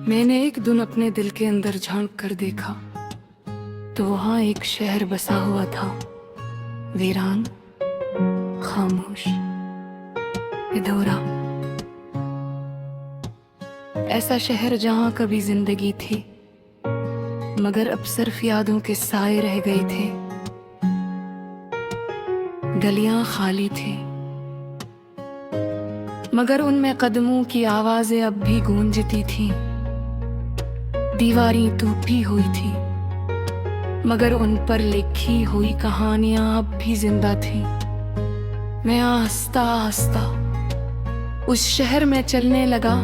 मैंने एक दिन अपने दिल के अंदर झांक कर देखा तो वहां एक शहर बसा हुआ था, वीरान, खामोश, अधूरा। ऐसा शहर जहां कभी जिंदगी थी, मगर अब सिर्फ यादों के साए रह गए थे। गलियां खाली थी, मगर उनमें कदमों की आवाजें अब भी गूंजती थीं। दीवारें टूटी हुई थी, मगर उन पर लिखी हुई कहानियां अब भी जिंदा थी। मैं आहिस्ता आहिस्ता उस शहर में चलने लगा।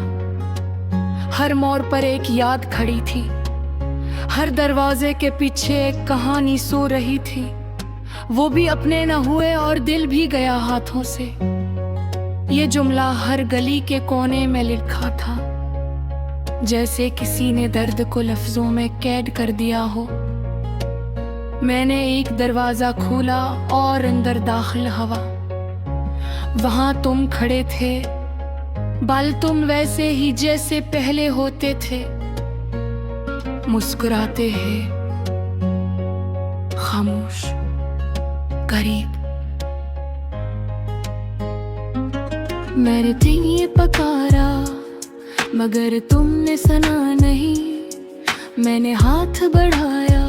हर मोड़ पर एक याद खड़ी थी, हर दरवाजे के पीछे एक कहानी सो रही थी। वो भी अपने न हुए और दिल भी गया हाथों से। ये जुमला हर गली के कोने में लिखा था, जैसे किसी ने दर्द को लफ्जों में कैद कर दिया हो। मैंने एक दरवाजा खोला और अंदर दाखिल हवा। वहां तुम खड़े थे, बाल तुम वैसे ही जैसे पहले होते थे। मुस्कुराते हैं, खामोश, करीब। मैंने ये पकारा, मगर तुमने सुना नहीं। मैंने हाथ बढ़ाया,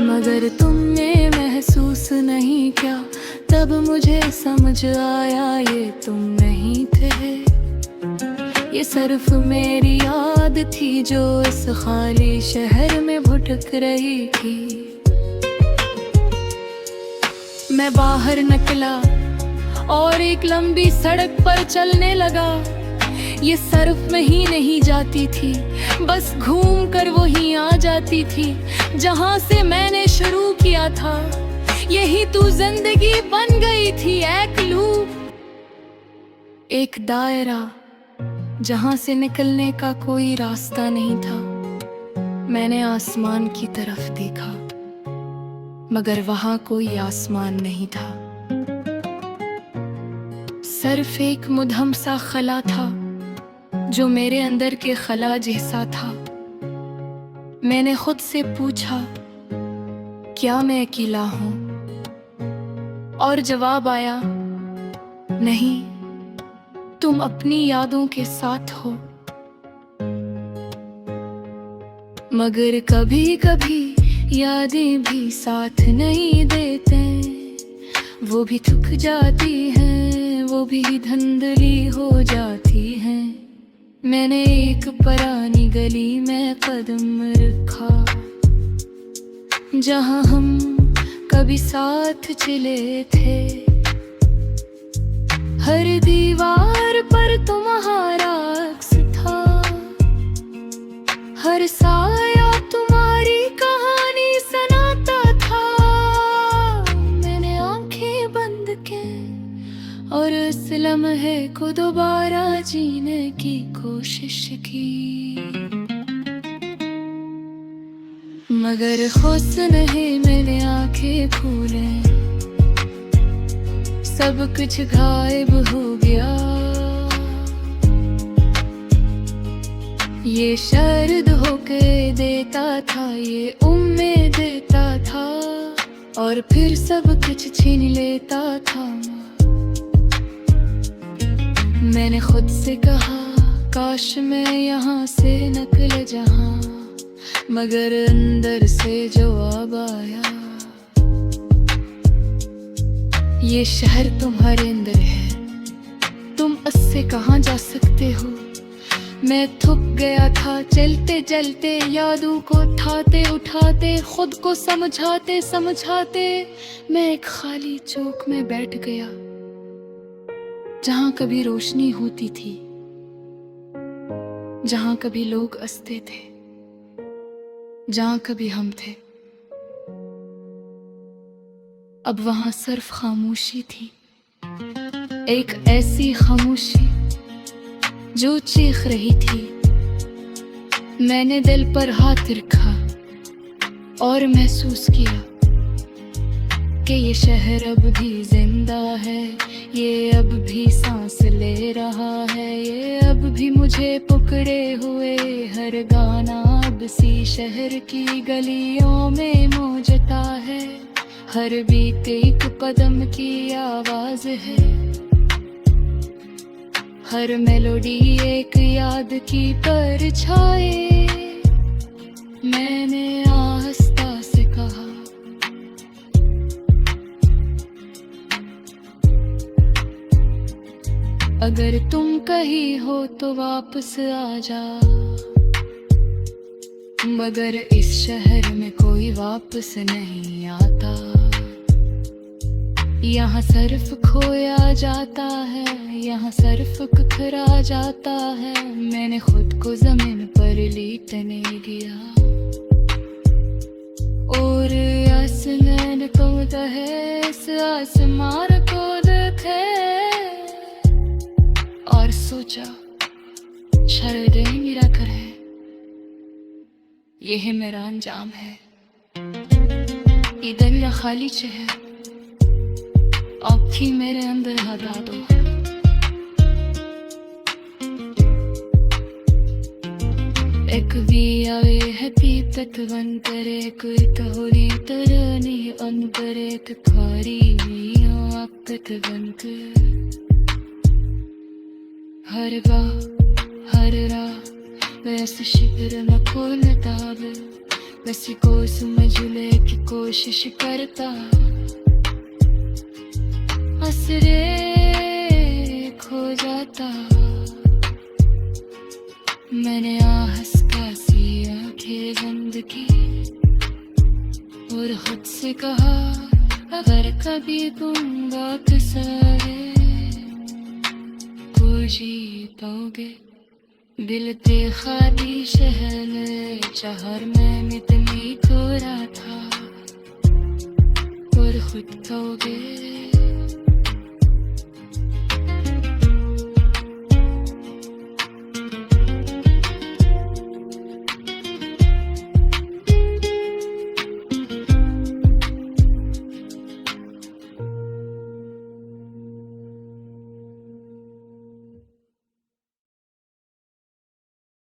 मगर तुमने महसूस नहीं किया। तब मुझे समझ आया ये तुम नहीं थे। ये सिर्फ मेरी याद थी जो इस खाली शहर में भटक रही थी। मैं बाहर निकला और एक लंबी सड़क पर चलने लगा। ये सिर्फ में ही नहीं जाती थी, बस घूम कर वहीं आ जाती थी जहां से मैंने शुरू किया था। यही तू जिंदगी बन गई थी, एक लूप, एक दायरा जहां से निकलने का कोई रास्ता नहीं था। मैंने आसमान की तरफ देखा, मगर वहां कोई आसमान नहीं था। सिर्फ एक मुद्हम सा खला था, जो मेरे अंदर के खला जैसा था। मैंने खुद से पूछा, क्या मैं अकेला हूं? और जवाब आया, नहीं, तुम अपनी यादों के साथ हो। मगर कभी कभी यादें भी साथ नहीं देते, वो भी थक जाती हैं, वो भी धुंधली हो जाती हैं। मैंने एक पुरानी गली में कदम रखा, जहां हम कभी साथ चले थे। हर दीवार पर तुम्हारा अक्स था, हर साया तुम्हारी कहानी सुनाता था। मैंने आंखें बंद की और इस लम्हे को दोबारा जीने की कोशिश की। मगर हुस्न है मैंने आंखें खोले, सब कुछ गायब हो गया। ये शर्द होके देता था, ये उम्मीद देता था, और फिर सब कुछ छीन लेता था। मैंने खुद से कहा, काश मैं यहाँ से निकल जहाँ, मगर अंदर से जवाब आया, ये शहर तुम्हारे अंदर है, तुम इससे कहाँ जा सकते हो। मैं थक गया था चलते चलते, यादों को उठाते उठाते, खुद को समझाते समझाते। मैं एक खाली चौक में बैठ गया, जहां कभी रोशनी होती थी, जहां कभी लोग हंसते थे, जहां कभी हम थे। अब वहां सिर्फ खामोशी थी, एक ऐसी खामोशी जो चीख रही थी। मैंने दिल पर हाथ रखा और महसूस किया कि ये शहर अब भी जिंदा है, ये अब भी सांस ले रहा है, ये अब भी मुझे पकड़े हुए हर गाना अब सी शहर की गलियों में मौजता है। हर बीत एक कदम की आवाज है, हर मेलोडी एक याद की परछाई। मैंने आहिस्ता से कहा, अगर तुम कहीं हो तो वापस आ जा, मगर इस शहर में कोई वापस नहीं आता। यहाँ सिर्फ खोया जाता है, यहाँ सिर्फ खरा जाता है। मैंने खुद को जमीन पर लेटने दिया और आसमान को है इस आसमान को देखे और सोचा शायद ये मेरा घर है, ये है मेरा अंजाम है। इधर मेरा खाली चेहरा अब भी मेरे अंदर हटा दो। एक भी आवे है पीतत बन करे, कोई तोरी तरनी अन करे, खारी आकत बन कर हर बार हर रात वैसे शिविर न खोलता, वैसी को समझने की कोशिश करता। असरे खो जाता, मैंने आहस का सी आंखें बंद की और खुद से कहा, अगर कभी तुम बात सारे को जी पाओगे, दिल ते खाली शहर शहर में इतनी थोड़ा था और खुद खोगे।